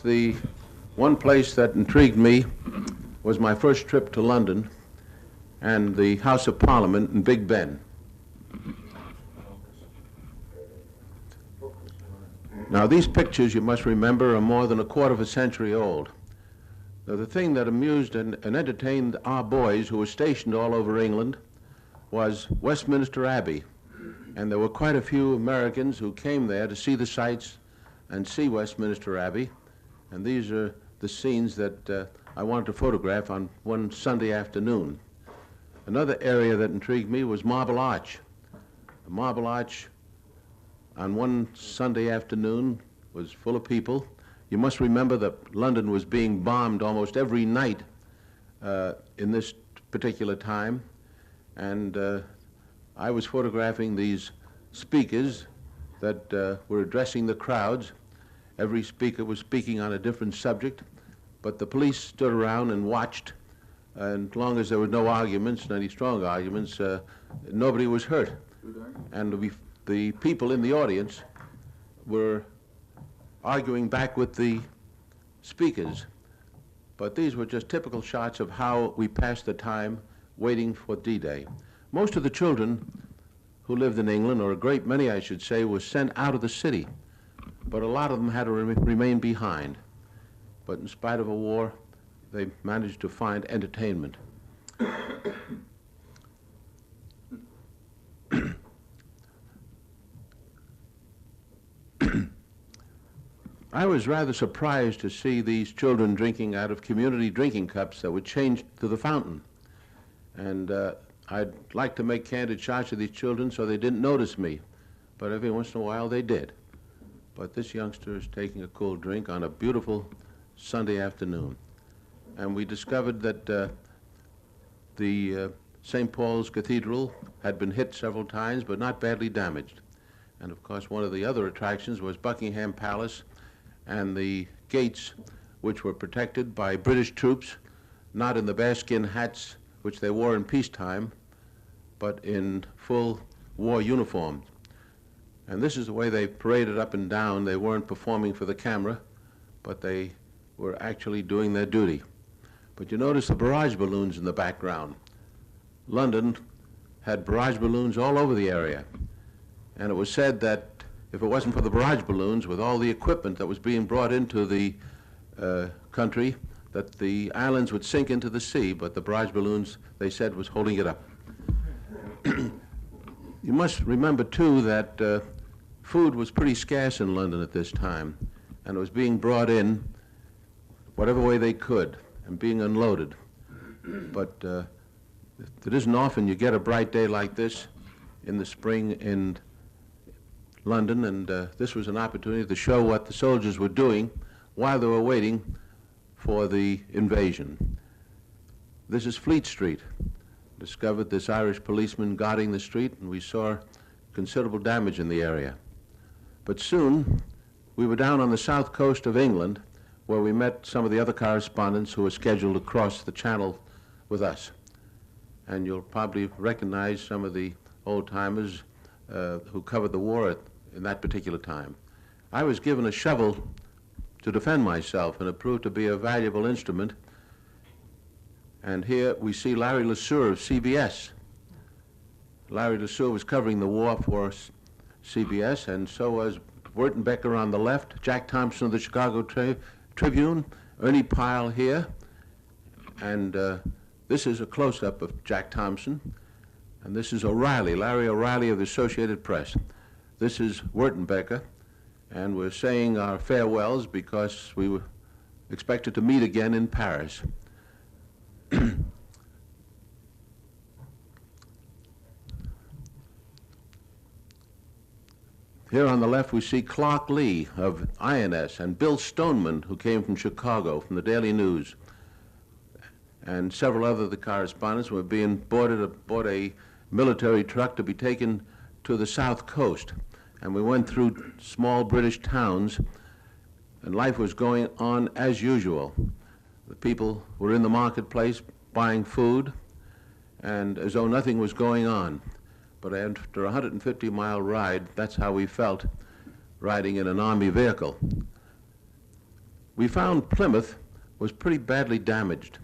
The one place that intrigued me was my first trip to London and the House of Parliament in Big Ben. Now, these pictures, you must remember, are more than a quarter of a century old. Now, the thing that amused and entertained our boys, who were stationed all over England, was Westminster Abbey. And there were quite a few Americans who came there to see the sights and see Westminster Abbey. And these are the scenes that I wanted to photograph on one Sunday afternoon. Another area that intrigued me was Marble Arch. The Marble Arch on one Sunday afternoon was full of people. You must remember that London was being bombed almost every night in this particular time. And I was photographing these speakers that were addressing the crowds. Every speaker was speaking on a different subject, but the police stood around and watched, and as long as there were no arguments, any strong arguments, nobody was hurt. And the people in the audience were arguing back with the speakers. But these were just typical shots of how we passed the time waiting for D-Day. Most of the children who lived in England, or a great many, I should say, were sent out of the city. But a lot of them had to remain behind. But in spite of a war, they managed to find entertainment. I was rather surprised to see these children drinking out of community drinking cups that were changed to the fountain. And I'd like to make candid shots of these children so they didn't notice me, but every once in a while they did. But this youngster is taking a cool drink on a beautiful Sunday afternoon. And we discovered that the St. Paul's Cathedral had been hit several times, but not badly damaged. And of course, one of the other attractions was Buckingham Palace and the gates, which were protected by British troops, not in the bearskin hats which they wore in peacetime, but in full war uniform. And this is the way they paraded up and down. They weren't performing for the camera, but they were actually doing their duty. But you notice the barrage balloons in the background. London had barrage balloons all over the area. And it was said that if it wasn't for the barrage balloons, with all the equipment that was being brought into the country, that the islands would sink into the sea, but the barrage balloons, they said, was holding it up. You must remember, too, that food was pretty scarce in London at this time, and it was being brought in whatever way they could and being unloaded. But it isn't often you get a bright day like this in the spring in London, and this was an opportunity to show what the soldiers were doing while they were waiting for the invasion. This is Fleet Street. Discovered this Irish policeman guarding the street, and we saw considerable damage in the area. But soon, we were down on the south coast of England, where we met some of the other correspondents who were scheduled to cross the channel with us. And you'll probably recognize some of the old-timers who covered the war in that particular time. I was given a shovel to defend myself, and it proved to be a valuable instrument. And here we see Larry LeSueur of CBS. Larry LeSueur was covering the war for CBS, and so was Wertenbecker on the left, Jack Thompson of the Chicago Tribune, Ernie Pyle here, and this is a close-up of Jack Thompson, and this is O'Reilly, Larry O'Reilly of the Associated Press. This is Wertenbecker, and we're saying our farewells because we were expected to meet again in Paris. Here on the left we see Clark Lee of INS and Bill Stoneman, who came from Chicago, from the Daily News, and several other of the correspondents were being aboard a military truck to be taken to the south coast. And we went through small British towns, and life was going on as usual. The people were in the marketplace buying food, and as though nothing was going on. But after a 150-mile ride, that's how we felt riding in an army vehicle. We found Plymouth was pretty badly damaged.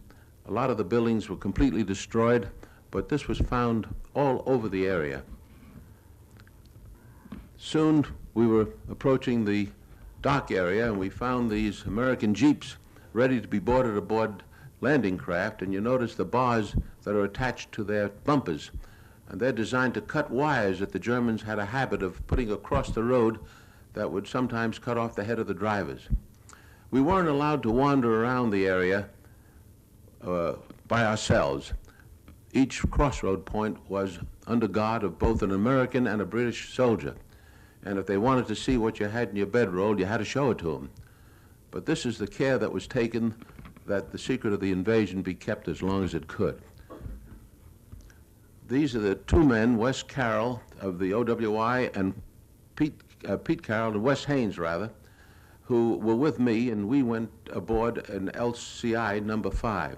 A lot of the buildings were completely destroyed, but this was found all over the area. Soon we were approaching the dock area, and we found these American jeeps ready to be boarded aboard landing craft, and you notice the bars that are attached to their bumpers, and they're designed to cut wires that the Germans had a habit of putting across the road that would sometimes cut off the head of the drivers. We weren't allowed to wander around the area by ourselves. Each crossroad point was under guard of both an American and a British soldier, and if they wanted to see what you had in your bedroll, you had to show it to them. But this is the care that was taken that the secret of the invasion be kept as long as it could. These are the two men, Wes Carroll of the OWI and Pete Carroll and Wes Haynes, rather, who were with me, and we went aboard an LCI number 5.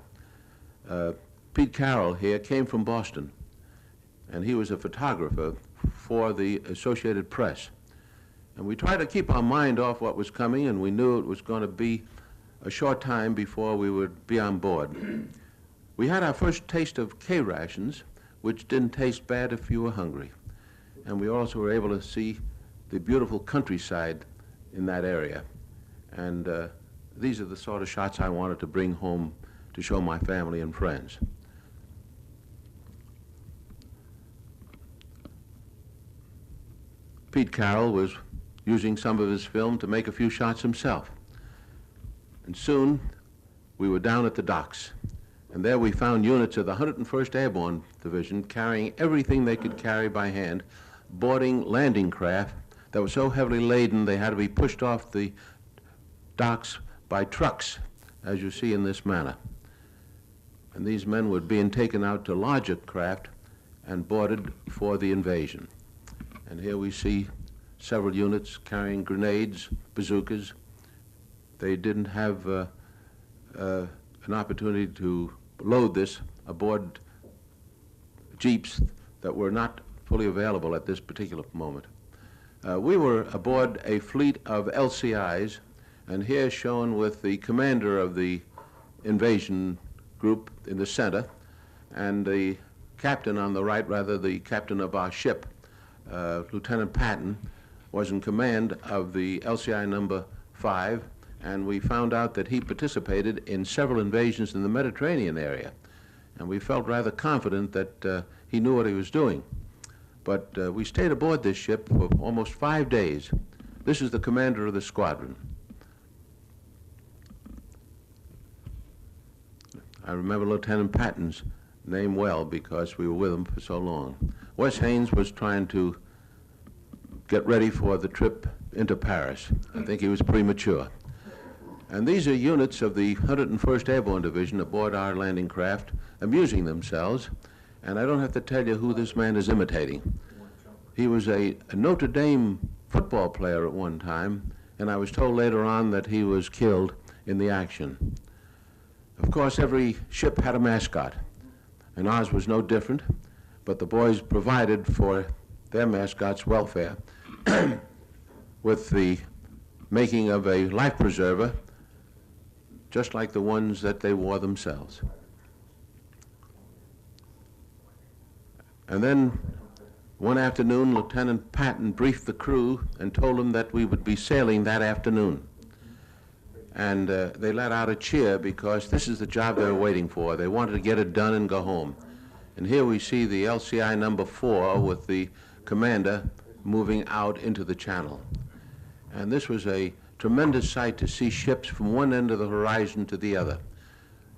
Pete Carroll here came from Boston, and he was a photographer for the Associated Press. And we tried to keep our mind off what was coming, and we knew it was going to be a short time before we would be on board. We had our first taste of K-rations, which didn't taste bad if you were hungry. And we also were able to see the beautiful countryside in that area. And these are the sort of shots I wanted to bring home to show my family and friends. Pete Carroll was using some of his film to make a few shots himself. And soon we were down at the docks. And there we found units of the 101st Airborne Division carrying everything they could carry by hand, boarding landing craft that were so heavily laden they had to be pushed off the docks by trucks, as you see in this manner. And these men were being taken out to larger craft and boarded for the invasion. And here we see several units carrying grenades, bazookas. They didn't have an opportunity to load this aboard jeeps that were not fully available at this particular moment. We were aboard a fleet of LCIs, and here shown with the commander of the invasion group in the center, and the captain on the right, rather the captain of our ship, Lieutenant Patton, was in command of the LCI number 5, and we found out that he participated in several invasions in the Mediterranean area, and we felt rather confident that he knew what he was doing. But we stayed aboard this ship for almost 5 days. This is the commander of the squadron. I remember Lieutenant Patton's name well because we were with him for so long. Wes Haynes was trying to get ready for the trip into Paris. I think he was premature. And these are units of the 101st Airborne Division aboard our landing craft, amusing themselves. And I don't have to tell you who this man is imitating. He was a Notre Dame football player at one time, and I was told later on that he was killed in the action. Of course, every ship had a mascot, and ours was no different, but the boys provided for their mascot's welfare with the making of a life preserver, just like the ones that they wore themselves. And then one afternoon, Lieutenant Patton briefed the crew and told them that we would be sailing that afternoon. And they let out a cheer because this is the job they were waiting for. They wanted to get it done and go home. And here we see the LCI number 4 with the commander moving out into the channel. And this was a tremendous sight to see ships from one end of the horizon to the other.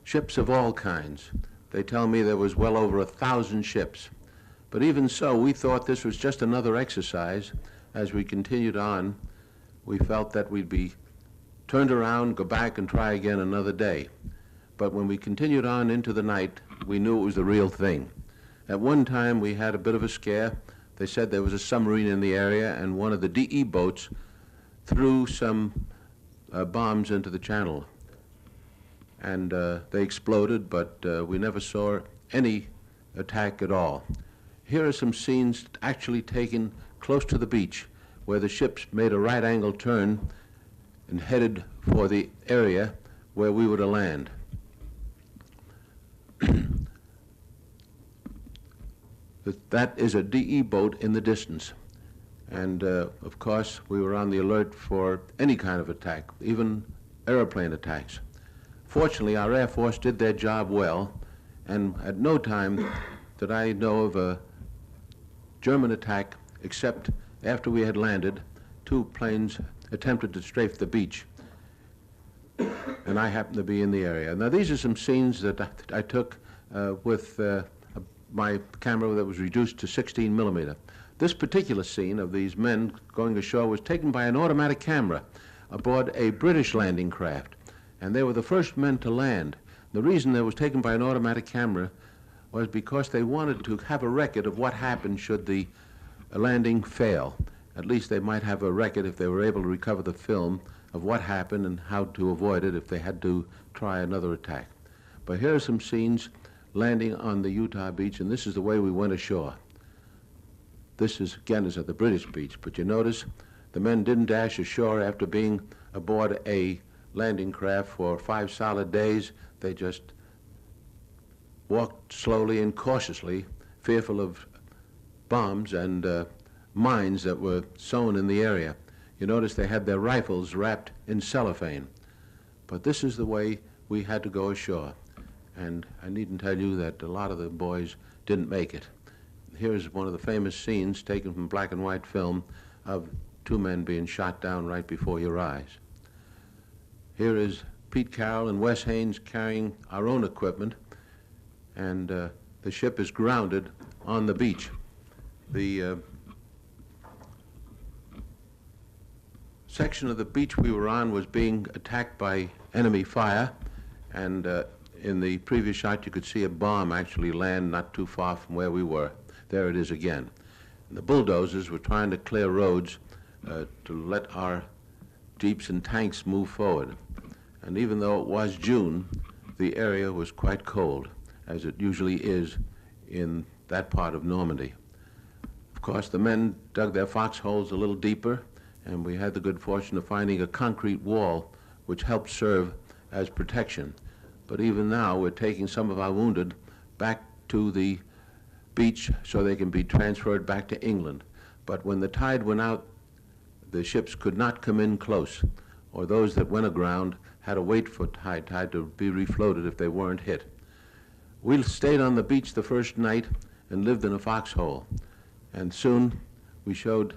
Ships of all kinds. They tell me there was well over 1,000 ships. But even so, we thought this was just another exercise. As we continued on, we felt that we'd be turned around, go back and try again another day. But when we continued on into the night, we knew it was the real thing. At one time, we had a bit of a scare. They said there was a submarine in the area, and one of the DE boats threw some bombs into the channel. And they exploded, but we never saw any attack at all. Here are some scenes actually taken close to the beach, where the ships made a right-angle turn and headed for the area where we were to land. That is a DE boat in the distance. And of course, we were on the alert for any kind of attack, even airplane attacks. Fortunately, our Air Force did their job well, and at no time did I know of a German attack except after we had landed, 2 planes attempted to strafe the beach, and I happened to be in the area. Now, these are some scenes that I took with my camera that was reduced to 16 millimeter. This particular scene of these men going ashore was taken by an automatic camera aboard a British landing craft, and they were the first men to land. The reason it was taken by an automatic camera was because they wanted to have a record of what happened should the landing fail. At least they might have a record, if they were able to recover the film, of what happened and how to avoid it if they had to try another attack. But here are some scenes landing on the Utah beach, and this is the way we went ashore. This is, again, is at the British beach, but you notice the men didn't dash ashore after being aboard a landing craft for 5 solid days. They just walked slowly and cautiously, fearful of bombs and mines that were sown in the area. You notice they had their rifles wrapped in cellophane. But this is the way we had to go ashore. And I needn't tell you that a lot of the boys didn't make it. Here's one of the famous scenes taken from black and white film of 2 men being shot down right before your eyes. Here is Pete Carroll and Wes Haynes carrying our own equipment, and the ship is grounded on the beach. The section of the beach we were on was being attacked by enemy fire, and in the previous shot you could see a bomb actually land not too far from where we were. There it is again. And the bulldozers were trying to clear roads to let our jeeps and tanks move forward. And even though it was June, the area was quite cold, as it usually is in that part of Normandy. Of course, the men dug their foxholes a little deeper, and we had the good fortune of finding a concrete wall which helped serve as protection. But even now, we're taking some of our wounded back to the beach so they can be transferred back to England. But when the tide went out, the ships could not come in close, or those that went aground had to wait for high tide to be refloated if they weren't hit. We stayed on the beach the first night and lived in a foxhole, and soon we showed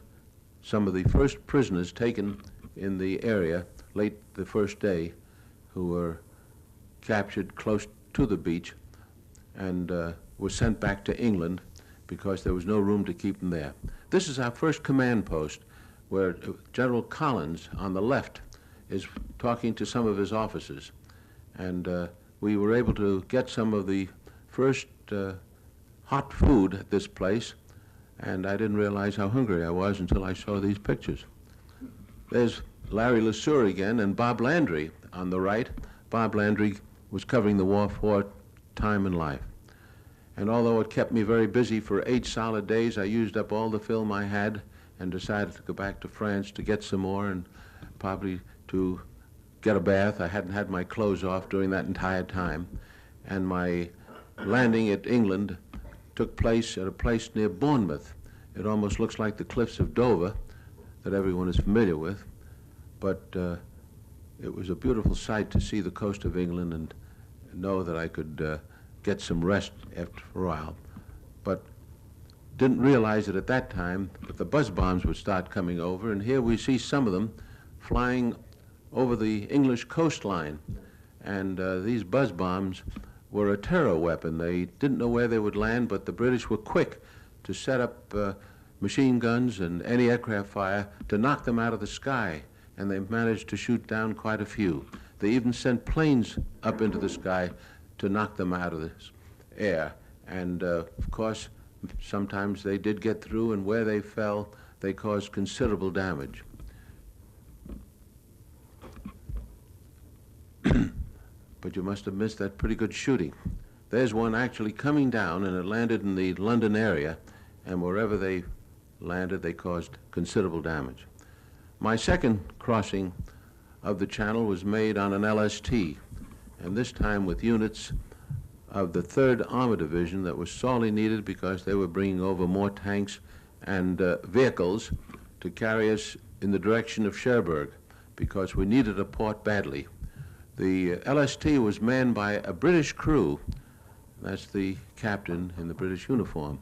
some of the first prisoners taken in the area late the first day, who were captured close to the beach and were sent back to England because there was no room to keep them there. This is our first command post, where General Collins on the left is talking to some of his officers. And we were able to get some of the first hot food at this place, and I didn't realize how hungry I was until I saw these pictures. There's Larry LeSueur again, and Bob Landry on the right. Bob Landry was covering the war for Time and Life. And although it kept me very busy for 8 solid days, I used up all the film I had and decided to go back to France to get some more and probably to get a bath. I hadn't had my clothes off during that entire time. And my landing at England took place at a place near Bournemouth. It almost looks like the cliffs of Dover that everyone is familiar with, but it was a beautiful sight to see the coast of England and know that I could get some rest after a while. But didn't realize it at that time that the buzz bombs would start coming over, and here we see some of them flying over the English coastline. And these buzz bombs were a terror weapon. They didn't know where they would land, but the British were quick to set up machine guns and anti-aircraft fire to knock them out of the sky, and they managed to shoot down quite a few. They even sent planes up into the sky to knock them out of the air. And of course, sometimes they did get through, and where they fell, they caused considerable damage. But you must have missed that pretty good shooting. There's one actually coming down, and it landed in the London area, and wherever they landed, they caused considerable damage. My second crossing of the channel was made on an LST, and this time with units of the 3rd Armored Division that was sorely needed because they were bringing over more tanks and vehicles to carry us in the direction of Cherbourg because we needed a port badly. The LST was manned by a British crew. That's the captain in the British uniform.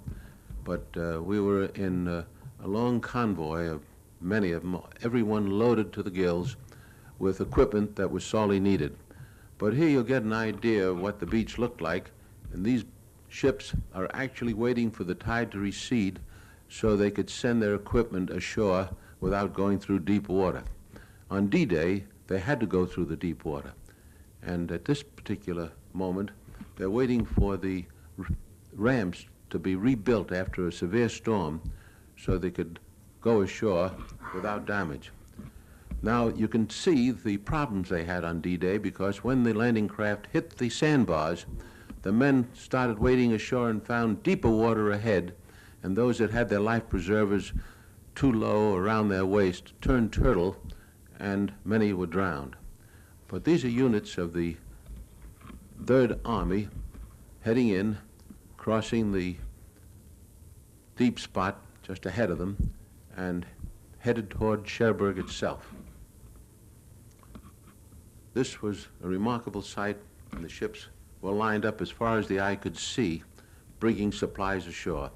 But we were in a long convoy of many of them, everyone loaded to the gills with equipment that was sorely needed. But here you'll get an idea of what the beach looked like, and these ships are actually waiting for the tide to recede so they could send their equipment ashore without going through deep water. On D-Day, they had to go through the deep water. And at this particular moment, they're waiting for the ramps to be rebuilt after a severe storm so they could go ashore without damage. Now, you can see the problems they had on D-Day because when the landing craft hit the sandbars, the men started wading ashore and found deeper water ahead, and those that had their life preservers too low around their waist turned turtle, and many were drowned. But these are units of the 3rd Army heading in, crossing the deep spot just ahead of them, and headed toward Cherbourg itself. This was a remarkable sight, and the ships were lined up as far as the eye could see, bringing supplies ashore.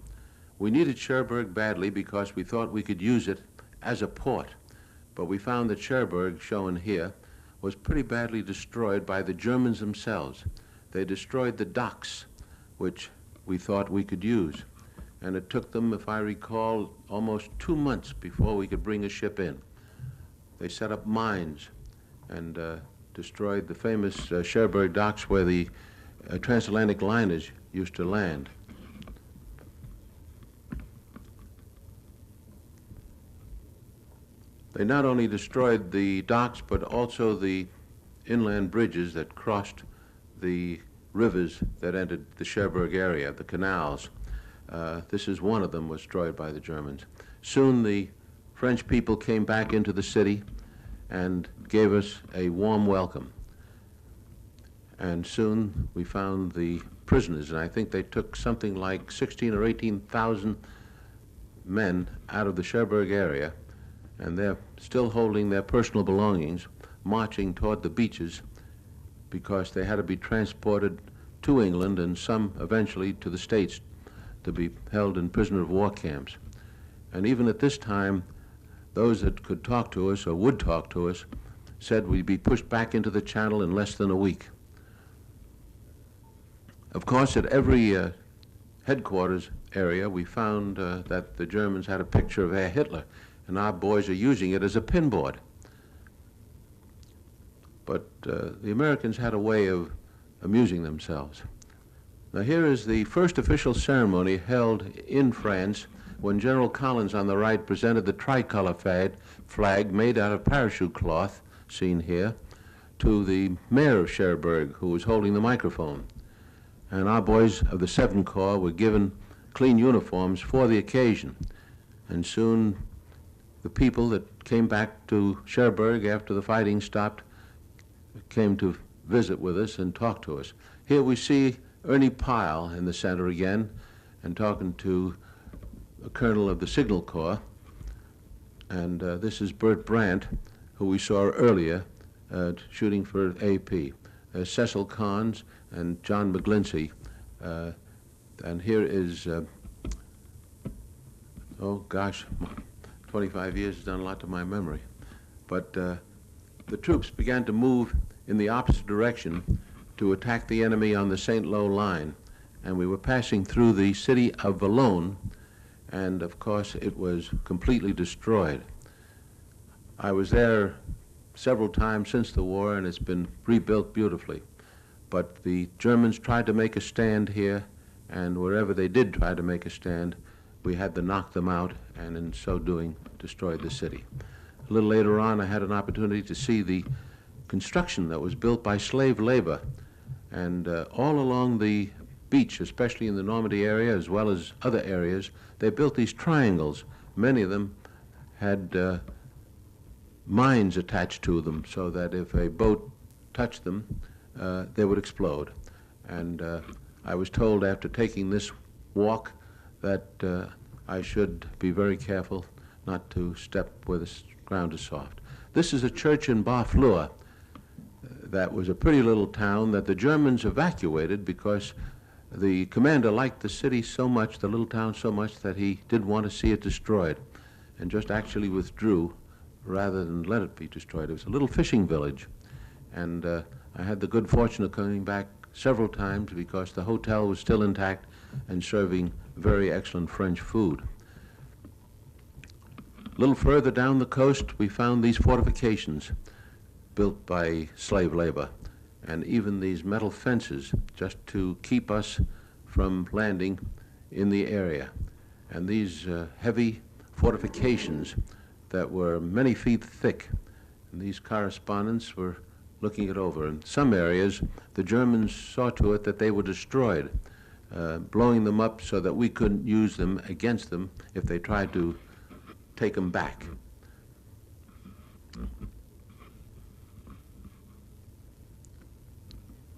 We needed Cherbourg badly because we thought we could use it as a port, but we found that Cherbourg, shown here, was pretty badly destroyed by the Germans themselves. They destroyed the docks, which we thought we could use, and it took them, if I recall, almost 2 months before we could bring a ship in. They set up mines and destroyed the famous Cherbourg docks where the transatlantic liners used to land. They not only destroyed the docks, but also the inland bridges that crossed the rivers that entered the Cherbourg area, the canals. This is one of them was destroyed by the Germans. Soon the French people came back into the city and gave us a warm welcome. And soon we found the prisoners, and I think they took something like 16 or 18,000 men out of the Cherbourg area, and they're still holding their personal belongings, marching toward the beaches because they had to be transported to England and some eventually to the States to be held in prisoner of war camps. And even at this time, those that could talk to us or would talk to us said we'd be pushed back into the channel in less than a week. Of course, at every headquarters area, we found that the Germans had a picture of Herr Hitler, and our boys are using it as a pinboard. But the Americans had a way of amusing themselves. Now here is the first official ceremony held in France when General Collins on the right presented the tricolor flag made out of parachute cloth, seen here, to the mayor of Cherbourg, who was holding the microphone. And our boys of the 7th Corps were given clean uniforms for the occasion. And soon the people that came back to Cherbourg after the fighting stopped came to visit with us and talk to us. Here we see Ernie Pyle in the center again and talking to a colonel of the Signal Corps. And this is Bert Brandt, who we saw earlier shooting for AP. Cecil Carnes and John McGlinchey. And here is, oh gosh, 25 years has done a lot to my memory. But the troops began to move in the opposite direction to attack the enemy on the St. Lo line. And we were passing through the city of Valognes, and of course it was completely destroyed. I was there several times since the war, and it's been rebuilt beautifully. But the Germans tried to make a stand here, and wherever they did try to make a stand, we had to knock them out, and in so doing, destroyed the city. A little later on, I had an opportunity to see the construction that was built by slave labor. And all along the beach, especially in the Normandy area, as well as other areas, they built these triangles. Many of them had mines attached to them so that if a boat touched them, they would explode. And I was told after taking this walk that I should be very careful not to step where the ground is soft. This is a church in Barfleur. That was a pretty little town that the Germans evacuated because the commander liked the city so much, the little town so much, that he didn't want to see it destroyed, and just actually withdrew rather than let it be destroyed. It was a little fishing village, and I had the good fortune of coming back several times because the hotel was still intact and serving very excellent French food. A little further down the coast, we found these fortifications built by slave labor, and even these metal fences just to keep us from landing in the area. And these heavy fortifications that were many feet thick, and these correspondents were looking it over. In some areas, the Germans saw to it that they were destroyed, blowing them up so that we couldn't use them against them if they tried to take them back.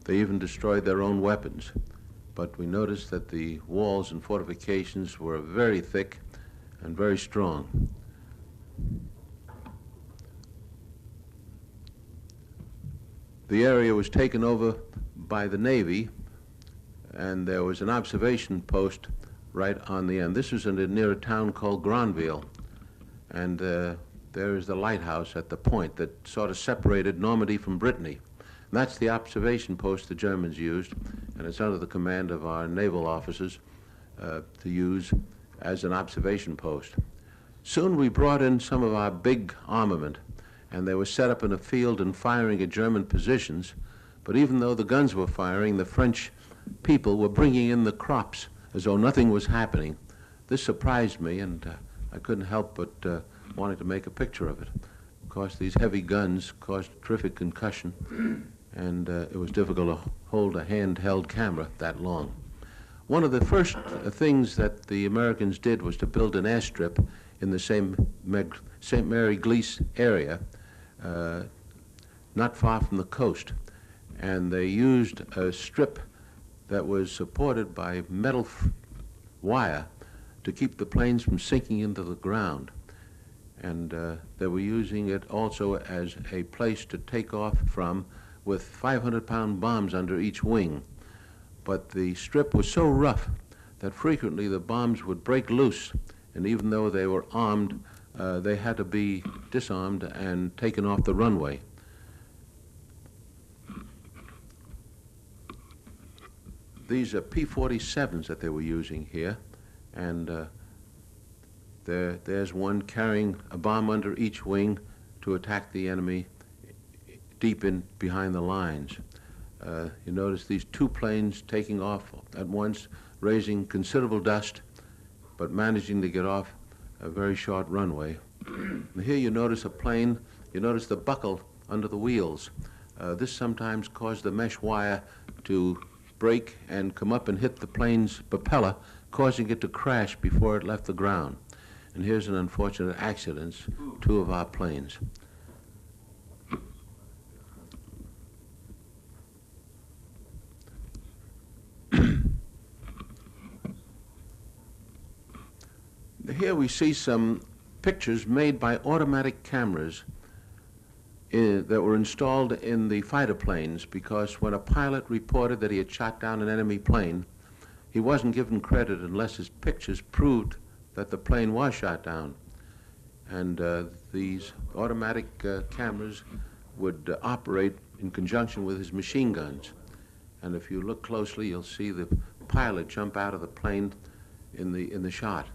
They even destroyed their own weapons. But we noticed that the walls and fortifications were very thick and very strong. The area was taken over by the Navy, and there was an observation post right on the end. This was near a town called Granville, and there is the lighthouse at the point that sort of separated Normandy from Brittany. And that's the observation post the Germans used, and it's under the command of our naval officers to use as an observation post. Soon we brought in some of our big armament, and they were set up in a field and firing at German positions. But even though the guns were firing, the French people were bringing in the crops as though nothing was happening. This surprised me, and I couldn't help but wanting to make a picture of it. Of course, these heavy guns caused terrific concussion, and it was difficult to hold a handheld camera that long. One of the first things that the Americans did was to build an airstrip in the St. Mary Glees area, not far from the coast. And they used a strip that was supported by metal wire to keep the planes from sinking into the ground. And they were using it also as a place to take off from with 500-pound bombs under each wing. But the strip was so rough that frequently the bombs would break loose, and even though they were armed, they had to be disarmed and taken off the runway. These are P-47s that they were using here, and there's one carrying a bomb under each wing to attack the enemy deep in behind the lines. You notice these two planes taking off at once, raising considerable dust, but managing to get off a very short runway. And here you notice a plane, you notice the buckle under the wheels. This sometimes caused the mesh wire to break and come up and hit the plane's propeller, causing it to crash before it left the ground. And here's an unfortunate accident, two of our planes. Here we see some pictures made by automatic cameras that were installed in the fighter planes, because when a pilot reported that he had shot down an enemy plane, he wasn't given credit unless his pictures proved that the plane was shot down. And these automatic cameras would operate in conjunction with his machine guns. And if you look closely, you'll see the pilot jump out of the plane in the shot.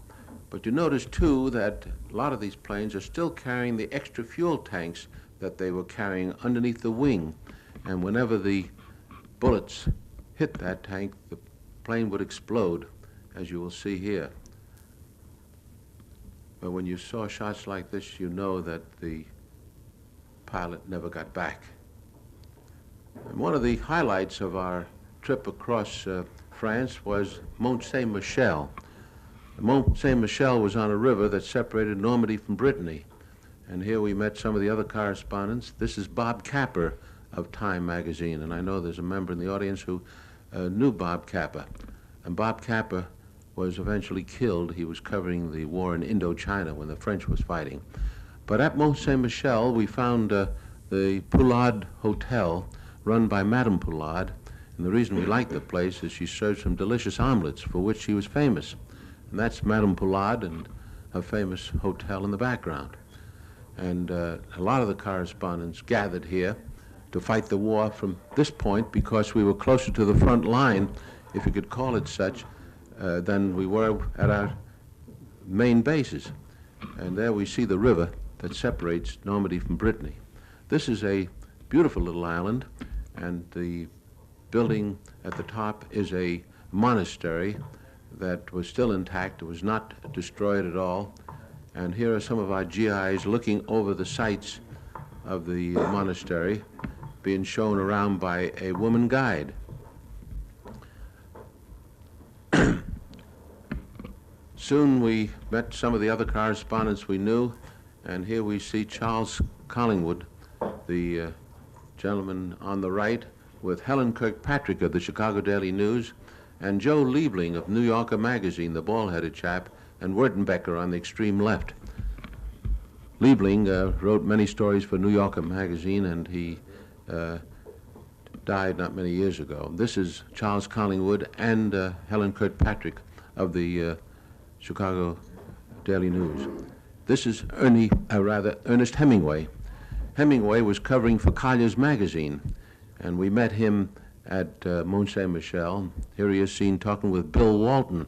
But you notice, too, that a lot of these planes are still carrying the extra fuel tanks that they were carrying underneath the wing. And whenever the bullets hit that tank, the plane would explode, as you will see here. But when you saw shots like this, you know that the pilot never got back. And one of the highlights of our trip across France was Mont Saint-Michel. Mont Saint-Michel was on a river that separated Normandy from Brittany, And here we met some of the other correspondents. This is Bob Capper of Time magazine, and I know there's a member in the audience who knew Bob Capper. And Bob Capper was eventually killed. He was covering the war in Indochina when the French was fighting. But at Mont Saint-Michel, we found the Poulard Hotel, run by Madame Poulard. And the reason we liked the place is she served some delicious omelets for which she was famous. And that's Madame Poulard and her famous hotel in the background. And a lot of the correspondents gathered here to fight the war from this point because we were closer to the front line, if you could call it such, than we were at our main bases. And there we see the river that separates Normandy from Brittany. This is a beautiful little island, and the building at the top is a monastery that was still intact. It was not destroyed at all. And here are some of our GIs looking over the sites of the monastery, being shown around by a woman guide. Soon we met some of the other correspondents we knew, and here we see Charles Collingwood, the gentleman on the right, with Helen Kirkpatrick of the Chicago Daily News, and Joe Liebling of New Yorker magazine, the bald-headed chap, and Wertenbecker on the extreme left. Liebling wrote many stories for New Yorker magazine, and he died not many years ago. This is Charles Collingwood and Helen Kirkpatrick of the Chicago Daily News. This is Ernest Hemingway. Hemingway was covering for Collier's magazine, and we met him at Mont Saint-Michel. Here he is seen talking with Bill Walton,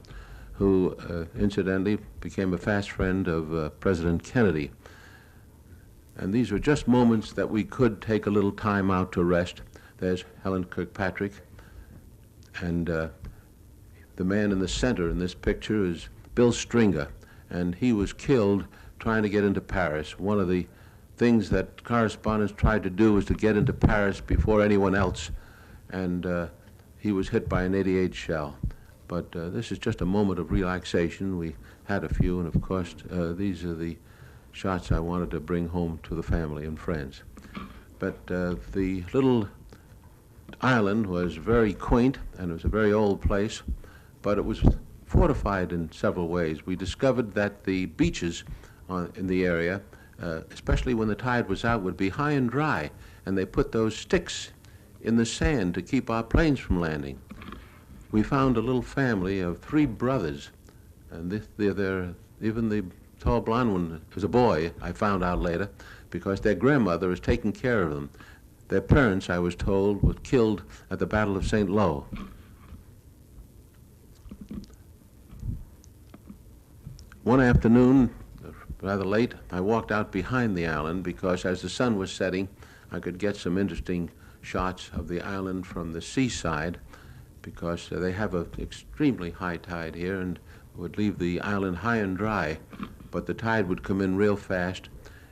who incidentally became a fast friend of President Kennedy. And these were just moments that we could take a little time out to rest. There's Helen Kirkpatrick, and the man in the center in this picture is Bill Stringer, and he was killed trying to get into Paris. One of the things that correspondents tried to do was to get into Paris before anyone else, and he was hit by an 88 shell. But this is just a moment of relaxation. We had a few, and of course, these are the shots I wanted to bring home to the family and friends. But the little island was very quaint, and it was a very old place, but it was fortified in several ways. We discovered that the beaches in the area, especially when the tide was out, would be high and dry, and they put those sticks in the sand to keep our planes from landing. We found a little family of 3 brothers, and even the tall blonde one was a boy, I found out later, because their grandmother was taking care of them. Their parents, I was told, were killed at the Battle of St. Lo. One afternoon, rather late, I walked out behind the island because as the sun was setting, I could get some interesting shots of the island from the seaside, because they have an extremely high tide here and would leave the island high and dry, but the tide would come in real fast,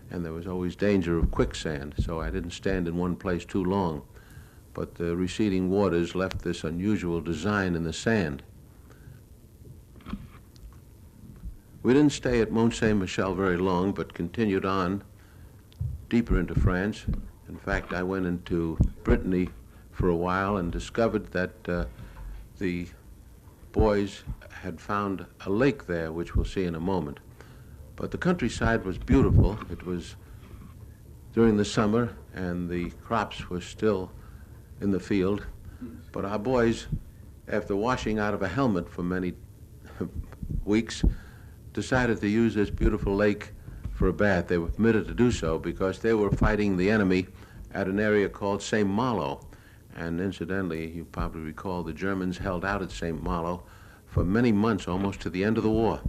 and there was always danger of quicksand, so I didn't stand in one place too long. But the receding waters left this unusual design in the sand. We didn't stay at Mont Saint-Michel very long, but continued on deeper into France. In fact, I went into Brittany for a while and discovered that the boys had found a lake there, which we'll see in a moment. But the countryside was beautiful. It was during the summer, and the crops were still in the field. But our boys, after washing out of a helmet for many weeks, decided to use this beautiful lake for a bath. They were permitted to do so because they were fighting the enemy at an area called St. Malo. And incidentally, you probably recall the Germans held out at St. Malo for many months, almost to the end of the war.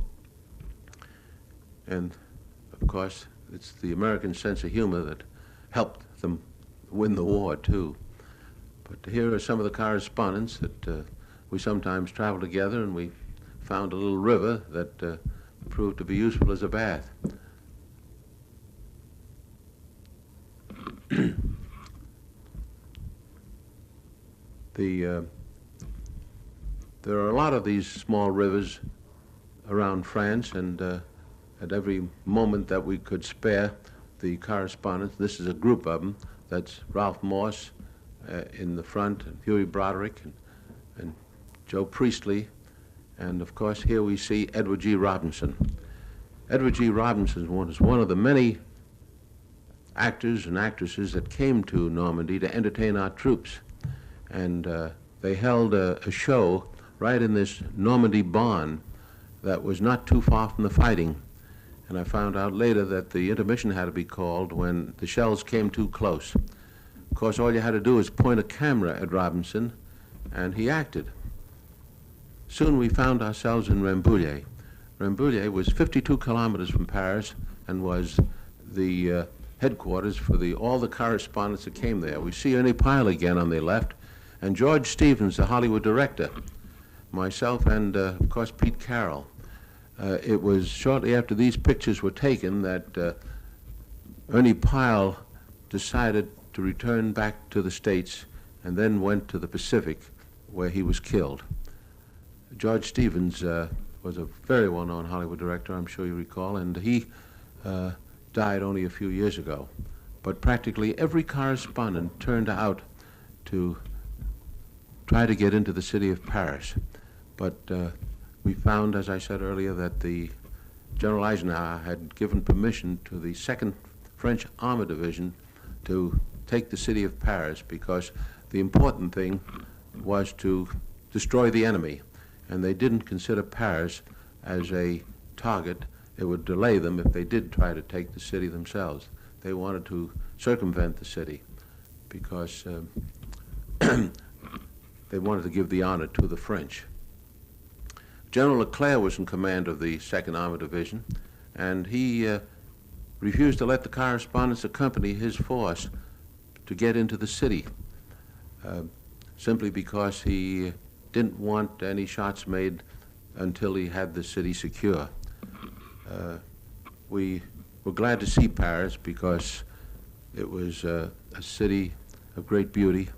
And of course, it's the American sense of humor that helped them win the war too. But here are some of the correspondents that we sometimes travel together, and we found a little river that proved to be useful as a bath. There are a lot of these small rivers around France, and at every moment that we could spare, the correspondents. This is a group of them. That's Ralph Morse in the front, and Huey Broderick, and Joe Priestley, and of course here we see Edward G. Robinson. Edward G. Robinson was one of the many actors and actresses that came to Normandy to entertain our troops, and they held a show right in this Normandy barn that was not too far from the fighting. And I found out later that the intermission had to be called when the shells came too close. Of course, all you had to do was point a camera at Robinson, and he acted. Soon we found ourselves in Rambouillet. Rambouillet was 52 kilometers from Paris and was the headquarters for all the correspondents that came there. We see Ernie Pyle again on the left, and George Stevens, the Hollywood director, myself, and of course Pete Carroll. It was shortly after these pictures were taken that Ernie Pyle decided to return back to the States and then went to the Pacific, where he was killed. George Stevens was a very well-known Hollywood director, I'm sure you recall, and he died only a few years ago. But practically every correspondent turned out to try to get into the city of Paris. But we found, as I said earlier, that the General Eisenhower had given permission to the 2nd French Armored Division to take the city of Paris, because the important thing was to destroy the enemy. And they didn't consider Paris as a target. It would delay them if they did try to take the city themselves. They wanted to circumvent the city because they wanted to give the honor to the French. General Leclerc was in command of the 2nd Armored Division, and he refused to let the correspondents accompany his force to get into the city, simply because he didn't want any shots made until he had the city secure. We were glad to see Paris because it was a city of great beauty,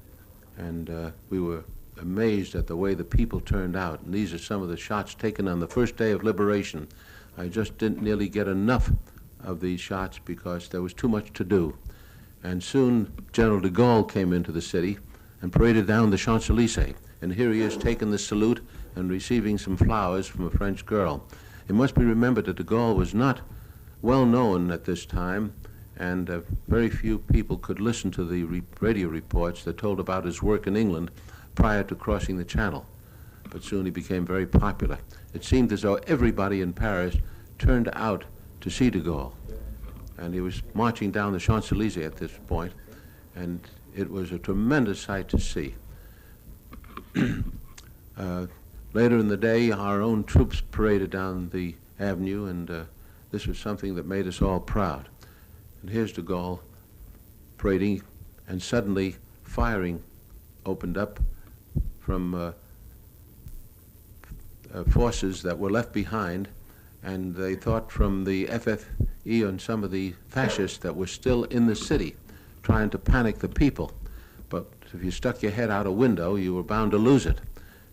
and we were amazed at the way the people turned out. And these are some of the shots taken on the first day of liberation. I just didn't nearly get enough of these shots because there was too much to do. And soon General de Gaulle came into the city and paraded down the Champs-Élysées. And here he is taking the salute and receiving some flowers from a French girl. It must be remembered that de Gaulle was not well known at this time, and very few people could listen to the radio reports that told about his work in England prior to crossing the Channel. But soon he became very popular. It seemed as though everybody in Paris turned out to see de Gaulle. And he was marching down the Champs-Élysées at this point, and it was a tremendous sight to see. Later in the day, our own troops paraded down the avenue, and this was something that made us all proud. And here's de Gaulle parading, and suddenly firing opened up from forces that were left behind, and they thought from the FFE and some of the fascists that were still in the city trying to panic the people. But if you stuck your head out a window, you were bound to lose it.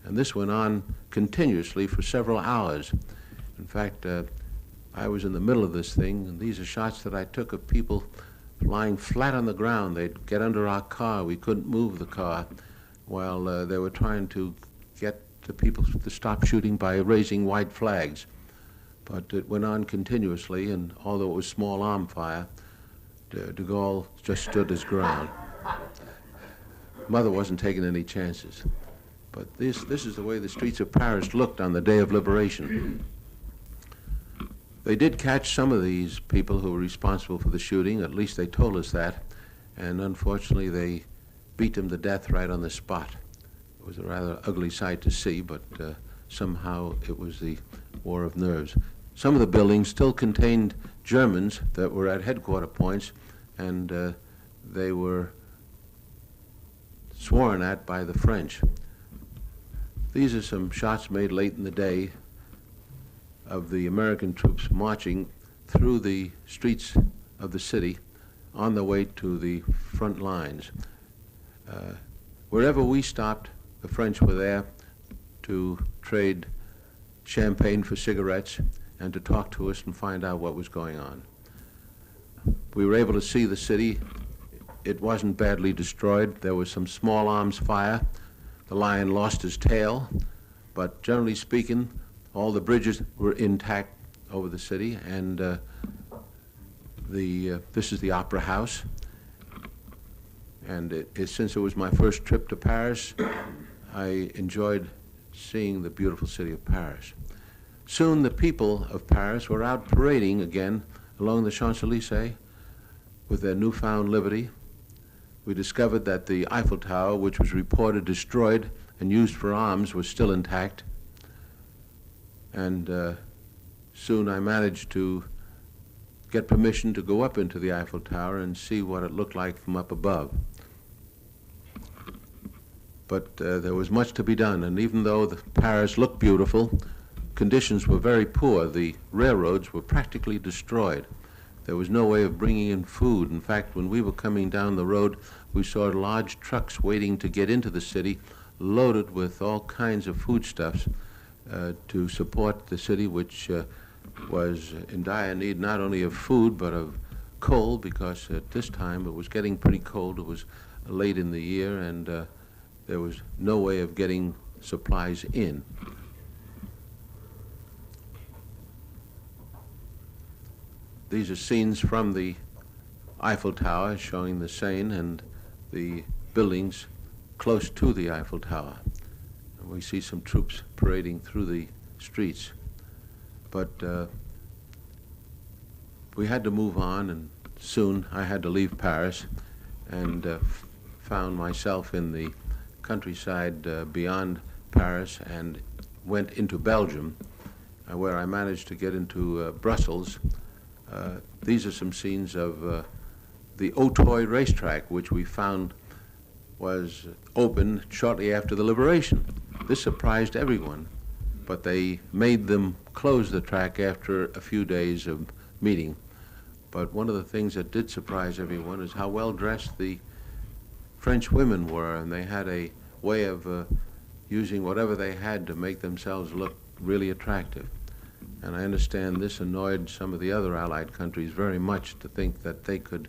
And this went on continuously for several hours. In fact, I was in the middle of this thing, and these are shots that I took of people lying flat on the ground. They'd get under our car. We couldn't move the car while they were trying to get the people to stop shooting by raising white flags. But it went on continuously, and although it was small arm fire, de Gaulle just stood his ground. Mother wasn't taking any chances. But this is the way the streets of Paris looked on the day of liberation. They did catch some of these people who were responsible for the shooting, at least they told us that, and unfortunately they beat them to death right on the spot. It was a rather ugly sight to see, but somehow it was the war of nerves. Some of the buildings still contained Germans that were at headquarter points, and they were sworn at by the French. These are some shots made late in the day of the American troops marching through the streets of the city on the way to the front lines. Wherever we stopped, the French were there to trade champagne for cigarettes and to talk to us and find out what was going on. We were able to see the city. It wasn't badly destroyed. There was some small arms fire. The lion lost his tail, but generally speaking, all the bridges were intact over the city, and this is the Opera House. And since it was my first trip to Paris, I enjoyed seeing the beautiful city of Paris. Soon the people of Paris were out parading again along the Champs-Élysées with their newfound liberty. We discovered that the Eiffel Tower, which was reported destroyed and used for arms, was still intact. And soon I managed to get permission to go up into the Eiffel Tower and see what it looked like from up above. But there was much to be done, and even though Paris looked beautiful, conditions were very poor. The railroads were practically destroyed. There was no way of bringing in food. In fact, when we were coming down the road, we saw large trucks waiting to get into the city, loaded with all kinds of foodstuffs to support the city, which was in dire need not only of food, but of coal, because at this time it was getting pretty cold. It was late in the year, and there was no way of getting supplies in. These are scenes from the Eiffel Tower showing the Seine and the buildings close to the Eiffel Tower. And we see some troops parading through the streets. But we had to move on, and soon I had to leave Paris and found myself in the countryside beyond Paris and went into Belgium, where I managed to get into Brussels. These are some scenes of the Auteuil racetrack, which we found was opened shortly after the liberation. This surprised everyone, but they made them close the track after a few days of meeting. But one of the things that did surprise everyone is how well dressed the French women were, and they had a way of using whatever they had to make themselves look really attractive. And I understand this annoyed some of the other Allied countries very much, to think that they could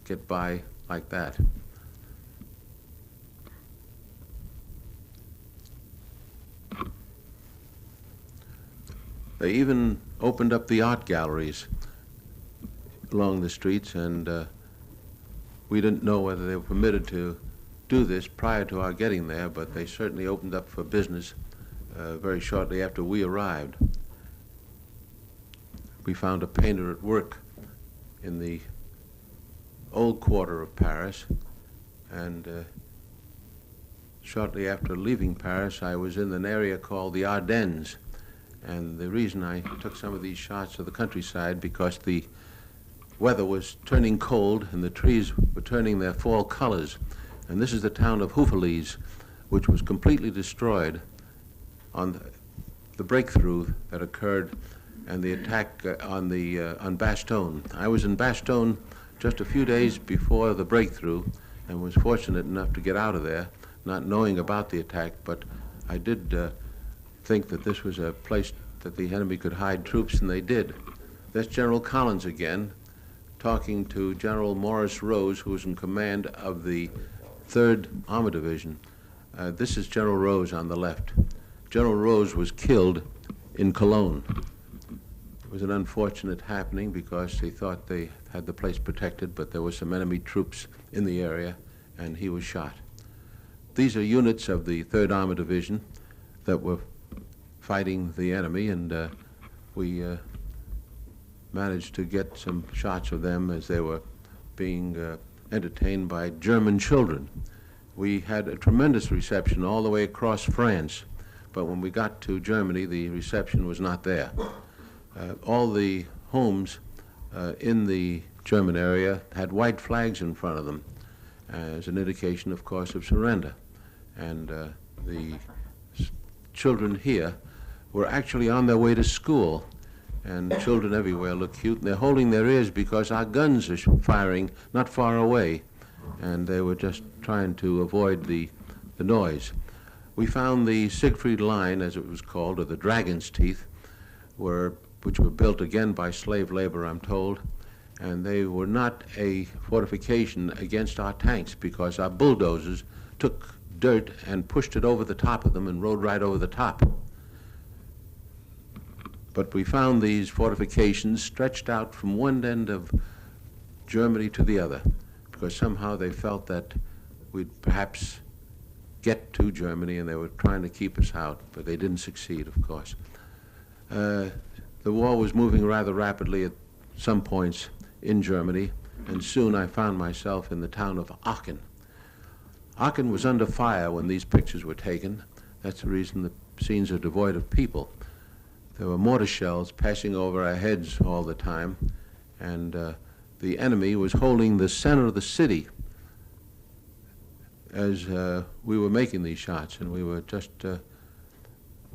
get by like that. They even opened up the art galleries along the streets, and we didn't know whether they were permitted to do this prior to our getting there, but they certainly opened up for business very shortly after we arrived. We found a painter at work in the old quarter of Paris, and shortly after leaving Paris, I was in an area called the Ardennes. And the reason I took some of these shots of the countryside, because the weather was turning cold and the trees were turning their fall colors. And this is the town of Houffalize, which was completely destroyed on the breakthrough that occurred and the attack on Bastogne. I was in Bastogne just a few days before the breakthrough and was fortunate enough to get out of there, not knowing about the attack, but I did think that this was a place that the enemy could hide troops, and they did. That's General Collins again, talking to General Morris Rose, who was in command of the 3rd Armor Division. This is General Rose on the left. General Rose was killed in Cologne. It was an unfortunate happening because they thought they had the place protected, but there were some enemy troops in the area, and he was shot. These are units of the 3rd Armor Division that were fighting the enemy, and we managed to get some shots of them as they were being entertained by German children. We had a tremendous reception all the way across France, but when we got to Germany, the reception was not there. All the homes in the German area had white flags in front of them as an indication, of course, of surrender. And the children here were actually on their way to school, and children everywhere look cute, and they're holding their ears because our guns are firing not far away, and they were just trying to avoid the noise. We found the Siegfried Line, as it was called, or the Dragon's Teeth, which were built again by slave labor, I'm told, And they were not a fortification against our tanks because our bulldozers took dirt and pushed it over the top of them and rode right over the top. But we found these fortifications stretched out from one end of Germany to the other, because somehow they felt that we'd perhaps get to Germany, and they were trying to keep us out, but they didn't succeed, of course. The war was moving rather rapidly at some points in Germany, and soon I found myself in the town of Aachen. Aachen was under fire when these pictures were taken. That's the reason the scenes are devoid of people. There were mortar shells passing over our heads all the time, and the enemy was holding the center of the city as we were making these shots, and we were just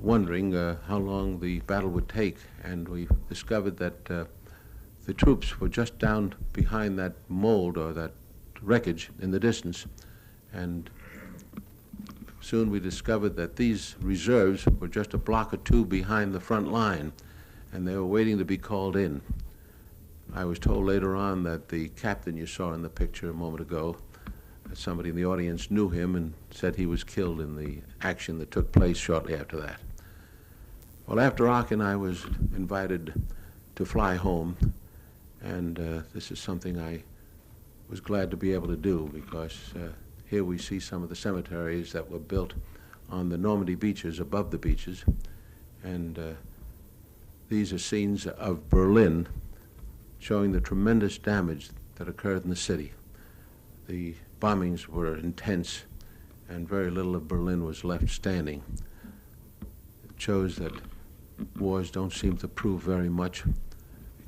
wondering how long the battle would take, and we discovered that the troops were just down behind that mold or that wreckage in the distance, and soon we discovered that these reserves were just a block or two behind the front line, and they were waiting to be called in. I was told later on that the captain you saw in the picture a moment ago, somebody in the audience knew him and said he was killed in the action that took place shortly after that. Well, after Aachen, I was invited to fly home, and this is something I was glad to be able to do, because here we see some of the cemeteries that were built on the Normandy beaches, above the beaches, and these are scenes of Berlin showing the tremendous damage that occurred in the city. The bombings were intense, and very little of Berlin was left standing. It shows that wars don't seem to prove very much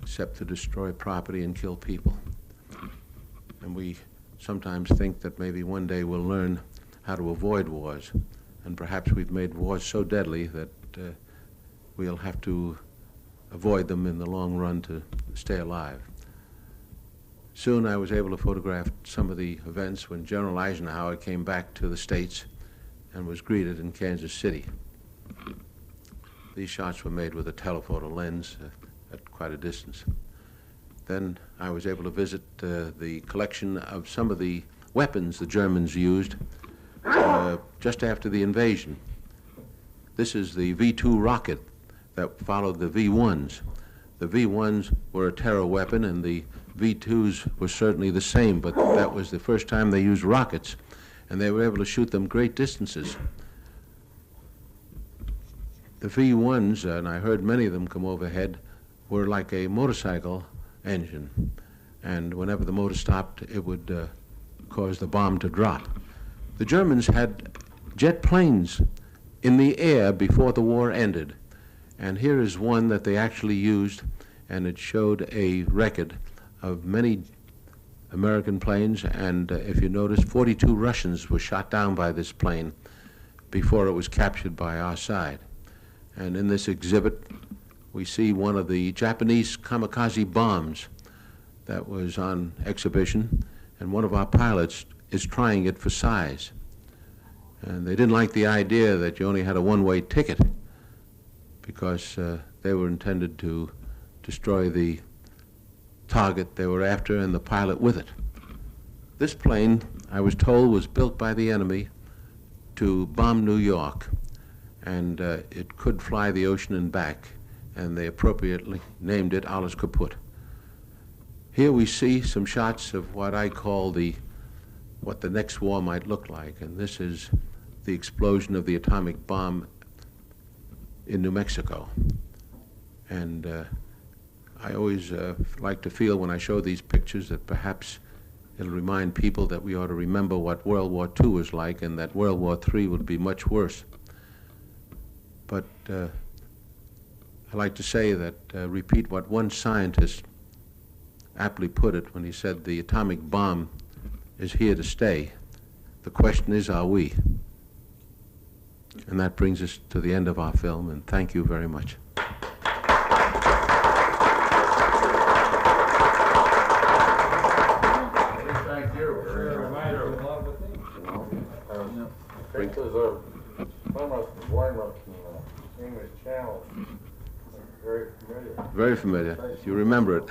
except to destroy property and kill people. And we sometimes think that maybe one day we'll learn how to avoid wars, and perhaps we've made wars so deadly that we'll have to avoid them in the long run to stay alive. Soon I was able to photograph some of the events when General Eisenhower came back to the States and was greeted in Kansas City. These shots were made with a telephoto lens at quite a distance. Then I was able to visit the collection of some of the weapons the Germans used just after the invasion. This is the V-2 rocket that followed the V-1s. The V-1s were a terror weapon, and the V-2s were certainly the same, but that was the first time they used rockets, and they were able to shoot them great distances. The V-1s, and I heard many of them come overhead, were like a motorcycle engine, and whenever the motor stopped, it would cause the bomb to drop. The Germans had jet planes in the air before the war ended, and here is one that they actually used, and it showed a record of many American planes, and if you notice, 42 Russians were shot down by this plane before it was captured by our side. And in this exhibit, we see one of the Japanese kamikaze bombs that was on exhibition, and one of our pilots is trying it for size. And they didn't like the idea that you only had a one-way ticket, because they were intended to destroy the target they were after and the pilot with it. This plane, I was told, was built by the enemy to bomb New York, and it could fly the ocean and back, and they appropriately named it Alles Kaputt. Here we see some shots of what I call what the next war might look like, and this is the explosion of the atomic bomb in New Mexico. And I always like to feel when I show these pictures that perhaps it'll remind people that we ought to remember what World War II was like, and that World War III would be much worse. But I like to say that, repeat what one scientist aptly put it when he said, the atomic bomb is here to stay. The question is, are we? And that brings us to the end of our film, and thank you very much. Thank you. Pictures of Plymouth and Weymouth and English Channel. Very familiar. Very familiar, if you remember it.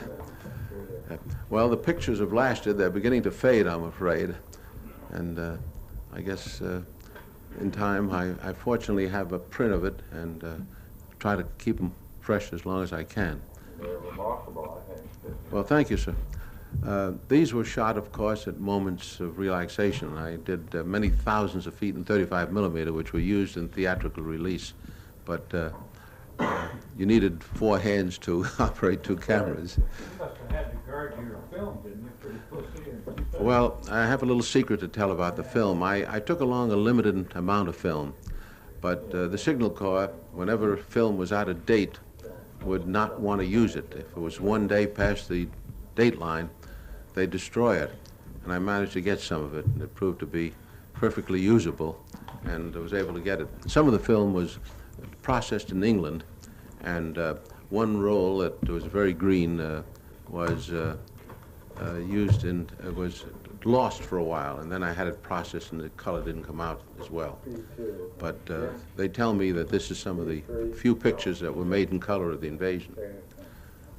Well, the pictures have lasted. They're beginning to fade, I'm afraid. And I guess in time, I fortunately have a print of it and try to keep them fresh as long as I can. They're remarkable, I think. Well, thank you, sir. These were shot, of course, at moments of relaxation. I did many thousands of feet in 35 millimeter, which were used in theatrical release. But you needed 4 hands to operate 2 cameras. You must have had to guard your film, didn't you? Pretty closely. Well, I have a little secret to tell about the film. I took along a limited amount of film, but the Signal Corps, whenever film was out of date, would not want to use it. If it was 1 day past the date line, they'd destroy it. And I managed to get some of it, and it proved to be perfectly usable, and I was able to get it. Some of the film was processed in England, and one roll that was very green was used in, was lost for a while, and then I had it processed and the color didn't come out as well. But they tell me that this is some of the few pictures that were made in color of the invasion.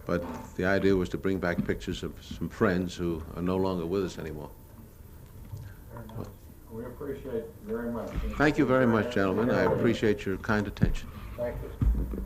But the idea was to bring back pictures of some friends who are no longer with us anymore. We appreciate it very much. Thank you very much, gentlemen. I appreciate your kind attention. Thank you.